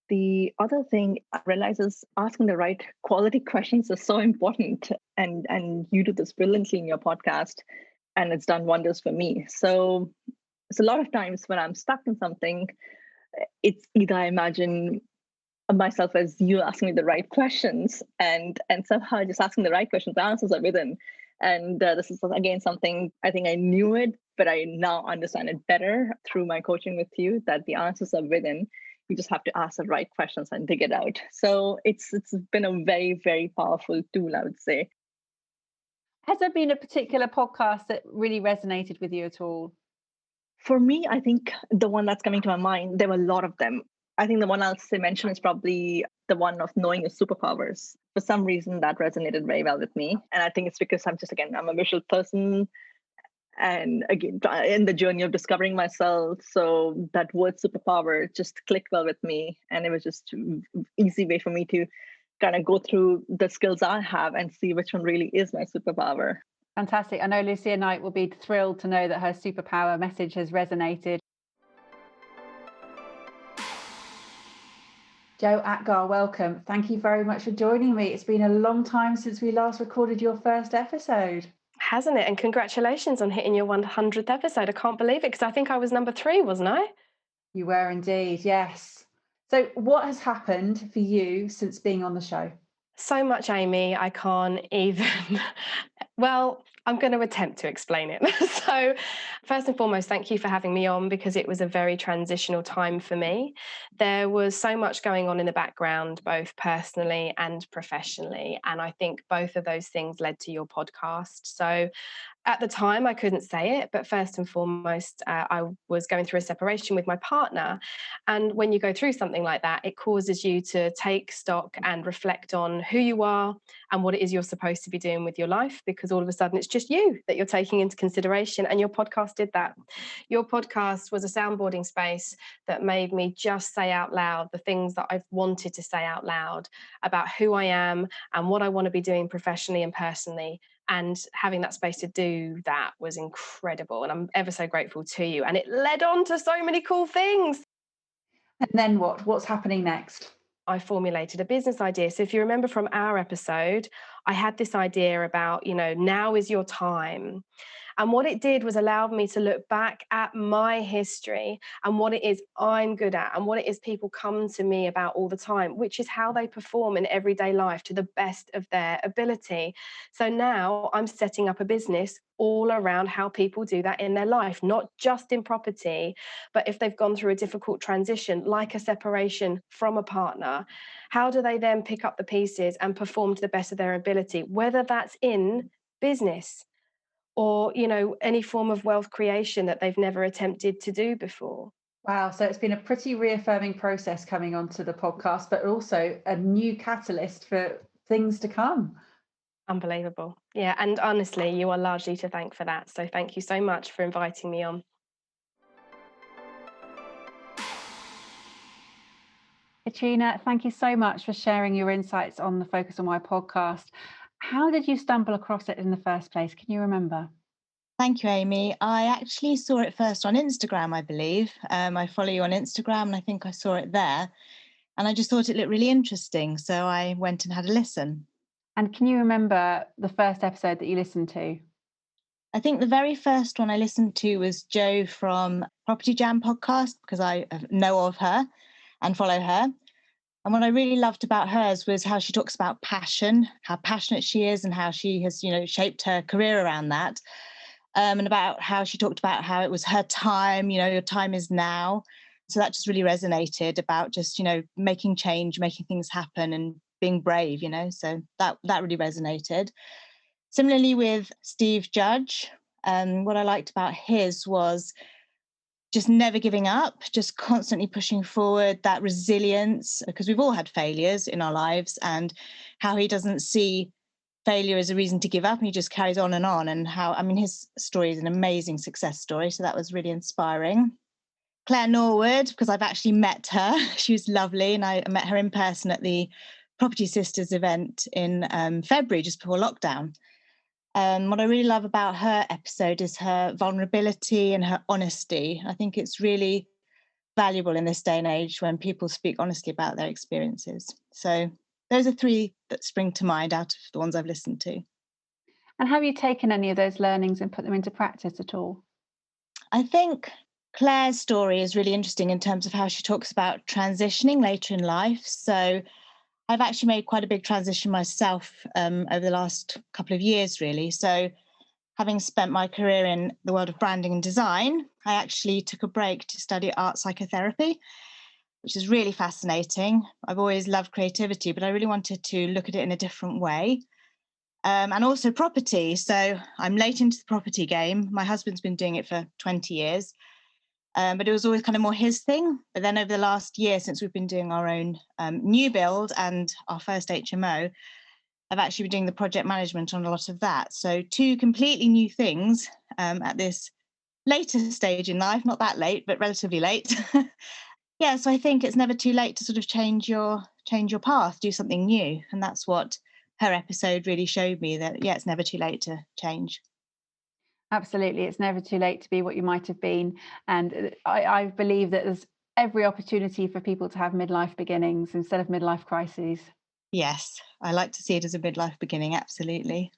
The other thing I realize is asking the right quality questions is so important. And you do this brilliantly in your podcast, and it's done wonders for me. So it's a lot of times when I'm stuck in something, it's either I imagine myself as you asking me the right questions, and somehow just asking the right questions, the answers are within. And this is again something I think I knew it, but I now understand it better through my coaching with you, that the answers are within. You just have to ask the right questions and dig it out. So it's been a very, very powerful tool, I would say. Has there been a particular podcast that really resonated with you at all? For me, I think the one that's coming to my mind, there were a lot of them. I think the one I'll say mention is probably the one of knowing your superpowers. For some reason, that resonated very well with me. And I think it's because I'm a visual person. And again, in the journey of discovering myself, so that word superpower just clicked well with me. And it was just an easy way for me to kind of go through the skills I have and see which one really is my superpower. Fantastic. I know Lucia Knight will be thrilled to know that her superpower message has resonated. Jo Atgar, welcome. Thank you very much for joining me. It's been a long time since we last recorded your first episode. Hasn't it? And congratulations on hitting your 100th episode. I can't believe it, because I think I was number 3, wasn't I? You were indeed, yes. So what has happened for you since being on the show? So much, Amy, I can't even... Well, I'm going to attempt to explain it. So first and foremost, thank you for having me on, because it was a very transitional time for me. There was so much going on in the background, both personally and professionally. And I think both of those things led to your podcast. So at the time, I couldn't say it, but first and foremost, I was going through a separation with my partner. And when you go through something like that, it causes you to take stock and reflect on who you are and what it is you're supposed to be doing with your life, because all of a sudden it's just you that you're taking into consideration. And your podcast did that. Your podcast was a soundboarding space that made me just say out loud the things that I've wanted to say out loud about who I am and what I want to be doing professionally and personally. And having that space to do that was incredible. And I'm ever so grateful to you. And it led on to so many cool things. And then what? What's happening next? I formulated a business idea. So if you remember from our episode, I had this idea about, now is your time. And what it did was allowed me to look back at my history and what it is I'm good at and what it is people come to me about all the time, which is how they perform in everyday life to the best of their ability. So now I'm setting up a business all around how people do that in their life, not just in property, but if they've gone through a difficult transition, like a separation from a partner, how do they then pick up the pieces and perform to the best of their ability, whether that's in business or, any form of wealth creation that they've never attempted to do before. Wow. So it's been a pretty reaffirming process coming onto the podcast, but also a new catalyst for things to come. Unbelievable. Yeah. And honestly, you are largely to thank for that. So thank you so much for inviting me on. Katrina, thank you so much for sharing your insights on the Focus on Why podcast. How did you stumble across it in the first place? Can you remember? Thank you, Amy. I actually saw it first on Instagram, I believe. I follow you on Instagram, and I think I saw it there. And I just thought it looked really interesting. So I went and had a listen. And can you remember the first episode that you listened to? I think the very first one I listened to was Jo from Property Jam podcast, because I know of her and follow her. And what I really loved about hers was how she talks about passion, how passionate she is, and how she has, shaped her career around that. And about how she talked about how it was her time, your time is now. So that just really resonated about just, making change, making things happen and being brave, so that really resonated. Similarly with Steve Judge, what I liked about his was just never giving up, just constantly pushing forward, that resilience, because we've all had failures in our lives, and how he doesn't see failure as a reason to give up, and he just carries on. And how, his story is an amazing success story. So that was really inspiring. Claire Norwood, because I've actually met her. She was lovely, and I met her in person at the Property Sisters event in February, just before lockdown. What I really love about her episode is her vulnerability and her honesty. I think it's really valuable in this day and age when people speak honestly about their experiences. So those are 3 that spring to mind out of the ones I've listened to. And have you taken any of those learnings and put them into practice at all? I think Claire's story is really interesting in terms of how she talks about transitioning later in life. So I've actually made quite a big transition myself over the last couple of years, really. So having spent my career in the world of branding and design, I actually took a break to study art psychotherapy, which is really fascinating. I've always loved creativity, but I really wanted to look at it in a different way. And also property. So I'm late into the property game. My husband's been doing it for 20 years, but it was always kind of more his thing. But then over the last year, since we've been doing our own new build and our first HMO, I've actually been doing the project management on a lot of that. So two completely new things at this later stage in life, not that late, but relatively late. Yeah, so I think it's never too late to sort of change your path, do something new. And that's what her episode really showed me, that, yeah, it's never too late to change. Absolutely. It's never too late to be what you might have been. And I believe that there's every opportunity for people to have midlife beginnings instead of midlife crises. Yes, I like to see it as a midlife beginning, absolutely.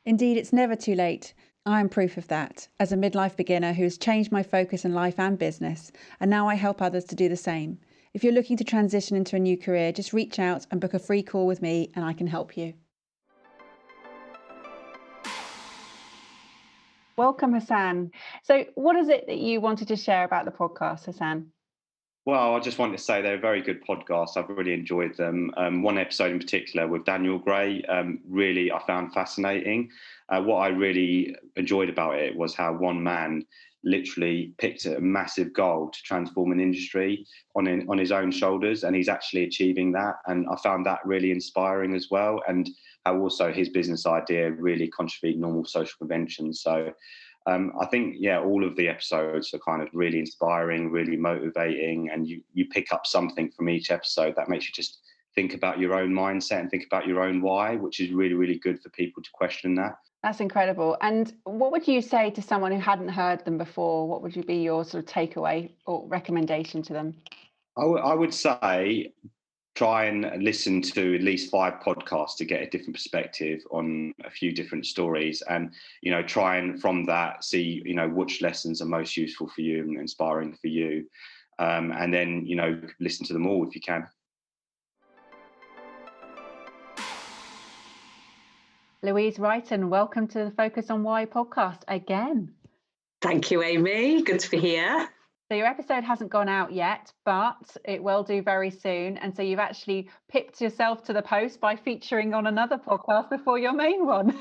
Indeed, it's never too late. I am proof of that, as a midlife beginner who has changed my focus in life and business, and now I help others to do the same. If you're looking to transition into a new career, just reach out and book a free call with me and I can help you. Welcome, Hassan. So what is it that you wanted to share about the podcast, Hassan? Well, I just wanted to say they're a very good podcast. I've really enjoyed them. One episode in particular with Daniel Gray, really I found fascinating. What I really enjoyed about it was how one man literally picked a massive goal to transform an industry on his own shoulders, and he's actually achieving that. And I found that really inspiring as well, and how also his business idea really contravened normal social conventions. So I think, yeah, all of the episodes are kind of really inspiring, really motivating, and you pick up something from each episode that makes you just think about your own mindset and think about your own why, which is really, really good for people to question that. That's incredible. And what would you say to someone who hadn't heard them before? What would you be your sort of takeaway or recommendation to them? I would say try and listen to at least 5 podcasts to get a different perspective on a few different stories, and try and from that see which lessons are most useful for you and inspiring for you, and then listen to them all if you can. Louise Wrighton, welcome to the Focus on Why podcast again. Thank you, Amy. Good to be here. So your episode hasn't gone out yet, but it will do very soon. And so you've actually pipped yourself to the post by featuring on another podcast before your main one.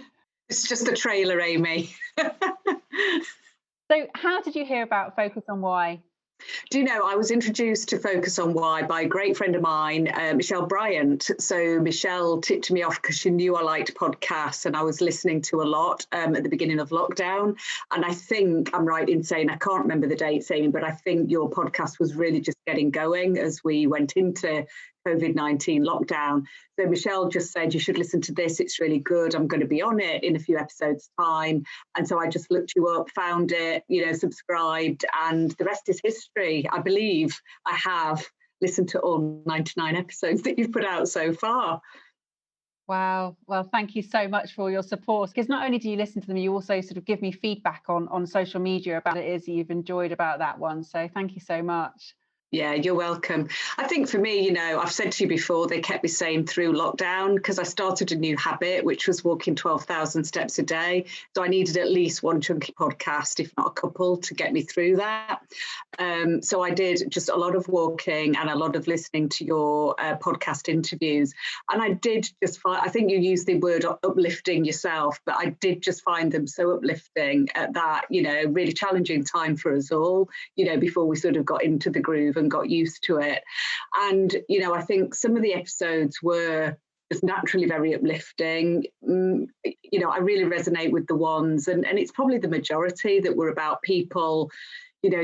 It's just a trailer, Amy. So how did you hear about Focus on Why? Do you know, I was introduced to Focus on Why by a great friend of mine, Michelle Bryant. So Michelle tipped me off because she knew I liked podcasts, and I was listening to a lot at the beginning of lockdown. And I think I'm right in saying, I can't remember the dates, Amy, but I think your podcast was really just getting going as we went into COVID-19 lockdown. So Michelle just said, you should listen to this. It's really good. I'm going to be on it in a few episodes' time. And so I just looked you up, found it, subscribed, and the rest is history. I believe I have listened to all 99 episodes that you've put out so far. Wow. Well, thank you so much for your support, because not only do you listen to them, you also sort of give me feedback on social media about what it is that you've enjoyed about that one. So thank you so much. Yeah, you're welcome. I think for me, I've said to you before, they kept me sane through lockdown because I started a new habit, which was walking 12,000 steps a day. So I needed at least one chunky podcast, if not a couple, to get me through that. So I did just a lot of walking and a lot of listening to your podcast interviews. And I did just find, I think you used the word uplifting yourself, but I did just find them so uplifting at that, really challenging time for us all, before we sort of got into the groove and got used to it. And, I think some of the episodes were just naturally very uplifting. I really resonate with the ones, and it's probably the majority that were about people,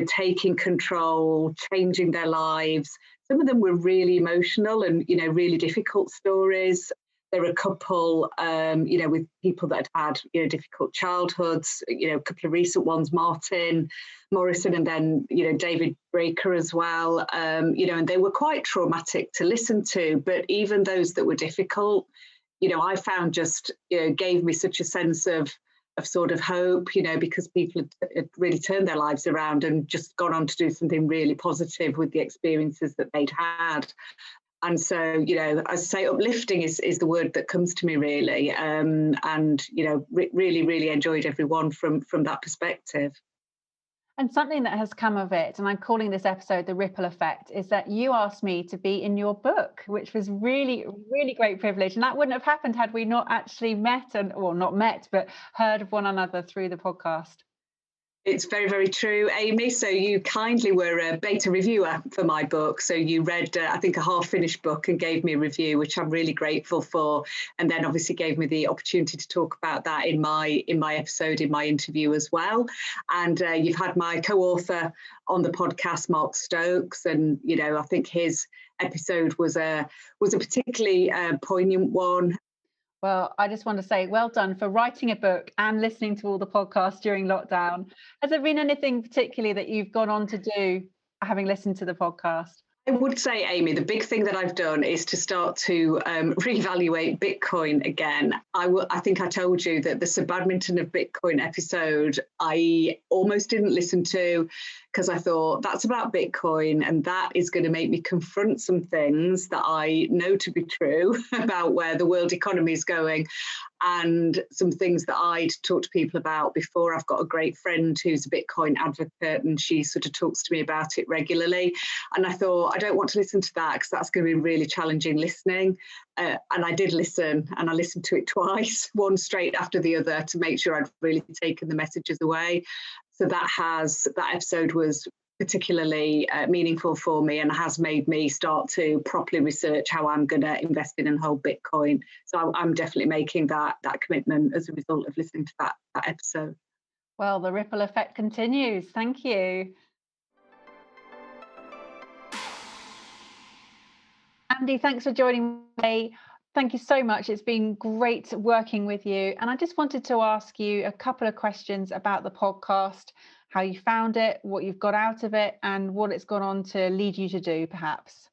taking control, changing their lives. Some of them were really emotional and, really difficult stories. There were a couple, with people that had difficult childhoods, a couple of recent ones, Martin Morrison, and then, David Breaker as well, and they were quite traumatic to listen to. But even those that were difficult, I found just, gave me such a sense of sort of hope, you know, because people had really turned their lives around and just gone on to do something really positive with the experiences that they'd had. And so, you know, as I say, uplifting is the word that comes to me really. And, you know, really, really enjoyed everyone from that perspective. And something that has come of it, and I'm calling this episode The Ripple Effect, is that you asked me to be in your book, which was really, really great privilege. And that wouldn't have happened had we not actually met, not met, but heard of one another through the podcast. It's very, very true, Amy. So you kindly were a beta reviewer for my book. So you read, I think, a half-finished book and gave me a review, which I'm really grateful for. And then obviously gave me the opportunity to talk about that in my episode, in my interview as well. And you've had my co-author on the podcast, Mark Stokes, and you know, I think his episode was a particularly poignant one. Well, I just want to say well done for writing a book and listening to all the podcasts during lockdown. Has there been anything particularly that you've gone on to do having listened to the podcast? I would say, Amy, the big thing that I've done is to start to reevaluate Bitcoin again. I think I told you that the Sir Badminton of Bitcoin episode I almost didn't listen to because I thought that's about Bitcoin and that is going to make me confront some things that I know to be true about where the world economy is going and some things that I'd talk to people about before. I've got a great friend who's a Bitcoin advocate and she sort of talks to me about it regularly. And I thought, I don't want to listen to that because that's going to be really challenging listening. And I did listen, and I listened to it twice, one straight after the other, to make sure I'd really taken the messages away. So that episode was particularly meaningful for me and has made me start to properly research how I'm going to invest in and hold Bitcoin. So I'm definitely making that commitment as a result of listening to that episode. Well, the ripple effect continues. Thank you. Andy, thanks for joining me. Thank you so much. It's been great working with you. And I just wanted to ask you a couple of questions about the podcast, how you found it, what you've got out of it, and what it's gone on to lead you to do, perhaps.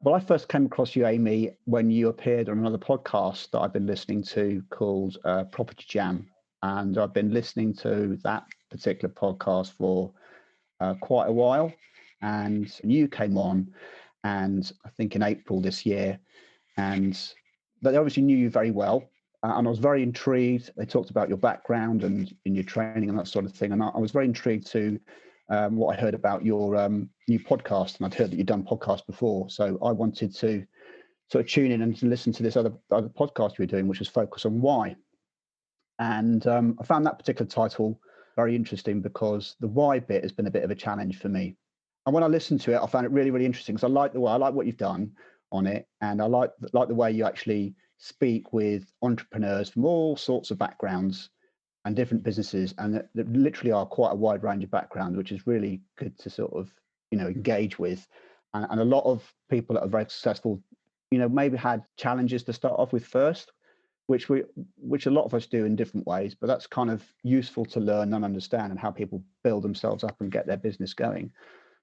Well, I first came across you, Amy, when you appeared on another podcast that I've been listening to called Property Jam. And I've been listening to that particular podcast for quite a while. And you came on, and I think in April this year, and they obviously knew you very well. And I was very intrigued. They talked about your background and in your training and that sort of thing. And I was very intrigued to what I heard about your new podcast. And I'd heard that you'd done podcasts before. So I wanted to sort of tune in and to listen to this other podcast you were doing, which was Focus on Why. And I found that particular title very interesting because the why bit has been a bit of a challenge for me. And when I listened to it, I found it really, really interesting because I like what you've done on it. And I like the way you actually speak with entrepreneurs from all sorts of backgrounds and different businesses. And that literally are quite a wide range of background, which is really good to sort of, engage with. And a lot of people that are very successful, maybe had challenges to start off with first, which a lot of us do in different ways, but that's kind of useful to learn and understand and how people build themselves up and get their business going.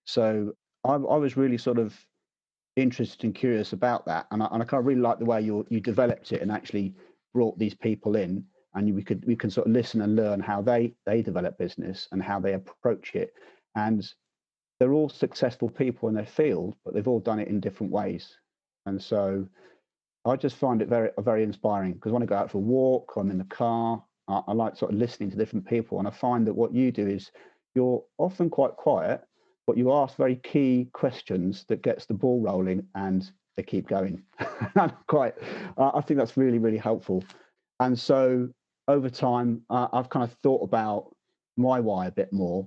So I was really sort of interested and curious about that, and I kind of really like the way you developed it and actually brought these people in, and we can sort of listen and learn how they develop business and how they approach it, and they're all successful people in their field, but they've all done it in different ways, and so I just find it very, very inspiring because when I go out for a walk, I'm in the car, I like sort of listening to different people, and I find that what you do is you're often quite quiet, but you ask very key questions that gets the ball rolling and they keep going. I think that's really, really helpful. And so over time, I've kind of thought about my why a bit more,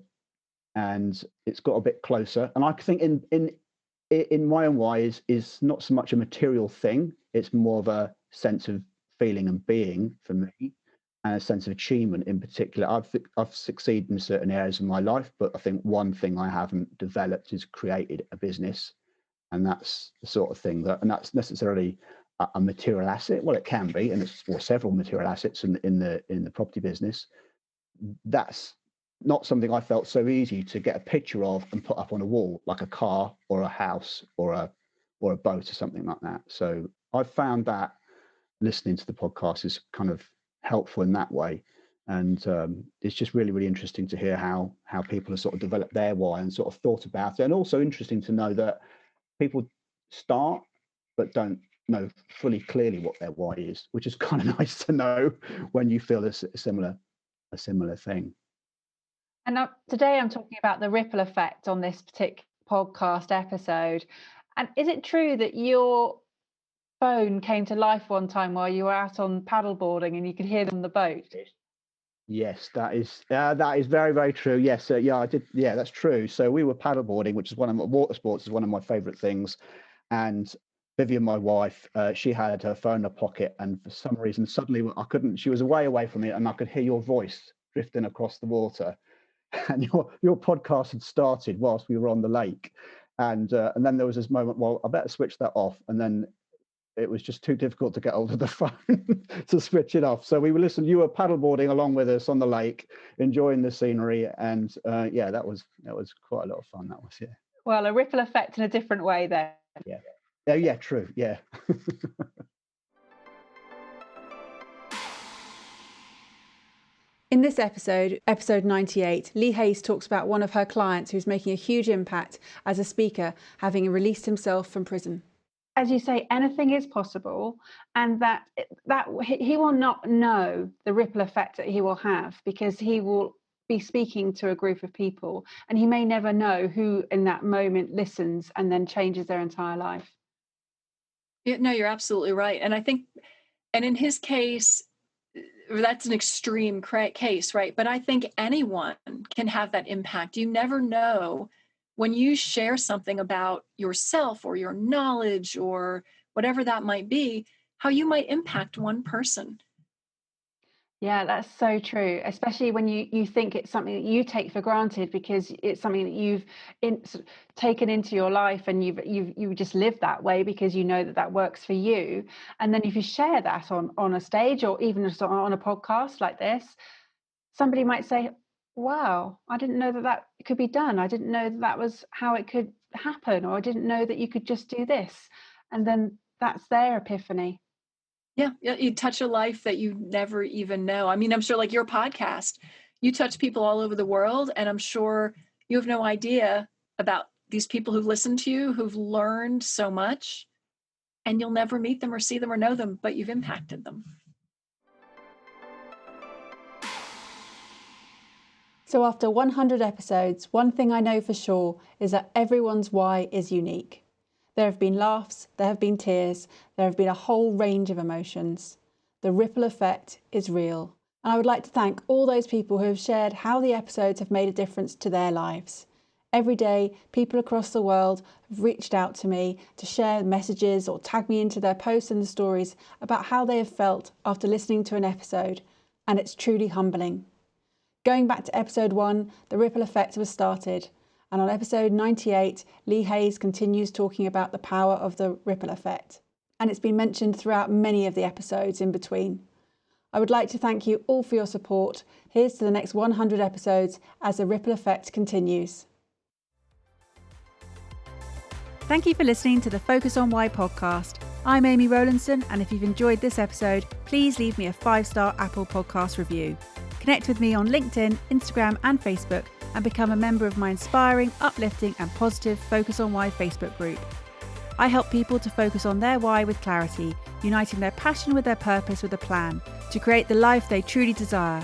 and it's got a bit closer. And I think in my own why is not so much a material thing. It's more of a sense of feeling and being for me, and a sense of achievement in particular. I've succeeded in certain areas of my life, but I think one thing I haven't developed is created a business, and that's the sort of thing and that's necessarily a material asset. Well, it can be, and it's several material assets in the property business. That's not something I felt so easy to get a picture of and put up on a wall, like a car or a house or a boat or something like that. So I found that listening to the podcast is kind of helpful in that way. And it's just really, really interesting to hear how people have sort of developed their why and sort of thought about it. And also interesting to know that people start but don't know fully clearly what their why is, which is kind of nice to know when you feel a similar thing. And today I'm talking about the ripple effect on this particular podcast episode. And is it true that your phone came to life one time while you were out on paddleboarding and you could hear them on the boat? Yes, that is very, very true. Yes, yeah, I did. Yeah, that's true. So we were paddleboarding, which is water sports is one of my favourite things. And Vivian, my wife, she had her phone in her pocket, and for some reason, suddenly I couldn't. She was away from it, and I could hear your voice drifting across the water. And your podcast had started whilst we were on the lake, and then there was this moment. Well, I better switch that off, and then it was just too difficult to get hold of the phone to switch it off. So we were listening. You were paddleboarding along with us on the lake, enjoying the scenery, and yeah, that was quite a lot of fun. That was, yeah. Well, a ripple effect in a different way then. Yeah. Oh, yeah, true. Yeah. In this episode 98, Lee Hayes talks about one of her clients who's making a huge impact as a speaker, having released himself from prison. As you say, anything is possible, and that he will not know the ripple effect that he will have, because he will be speaking to a group of people, and he may never know who in that moment listens and then changes their entire life. Yeah, no, you're absolutely right. And I think, and in his case, that's an extreme case, right? But I think anyone can have that impact. You never know when you share something about yourself or your knowledge or whatever that might be, how you might impact one person. Yeah, that's so true, especially when you think it's something that you take for granted because it's something that you've taken into your life, and you just live that way because you know that works for you. And then if you share that on a stage or even on a podcast like this, somebody might say, wow, I didn't know that could be done. I didn't know that was how it could happen, or I didn't know that you could just do this. And then that's their epiphany. Yeah, you touch a life that you never even know. I mean, I'm sure like your podcast, you touch people all over the world, and I'm sure you have no idea about these people who've listened to you, who've learned so much, and you'll never meet them or see them or know them, but you've impacted them. So after 100 episodes, one thing I know for sure is that everyone's why is unique. There have been laughs, there have been tears, there have been a whole range of emotions. The ripple effect is real. And I would like to thank all those people who have shared how the episodes have made a difference to their lives. Every day, people across the world have reached out to me to share messages or tag me into their posts and the stories about how they have felt after listening to an episode, and it's truly humbling. Going back to episode 1, the ripple effect was started, and on episode 98, Lee Hayes continues talking about the power of the ripple effect, and it's been mentioned throughout many of the episodes in between. I would like to thank you all for your support. Here's to the next 100 episodes as the ripple effect continues. Thank you for listening to the Focus on Why podcast. I'm Amy Rowlinson, and if you've enjoyed this episode, please leave me a 5-star Apple Podcast review. Connect with me on LinkedIn, Instagram and Facebook, and become a member of my inspiring, uplifting and positive Focus on Why Facebook group. I help people to focus on their why with clarity, uniting their passion with their purpose with a plan, to create the life they truly desire.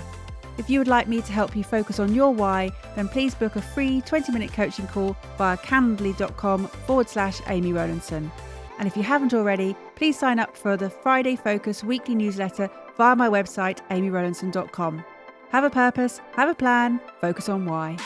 If you would like me to help you focus on your why, then please book a free 20-minute coaching call via calendly.com/Amy Rowlinson. And if you haven't already, please sign up for the Friday Focus weekly newsletter via my website, amyrowlinson.com. Have a purpose, have a plan, focus on why.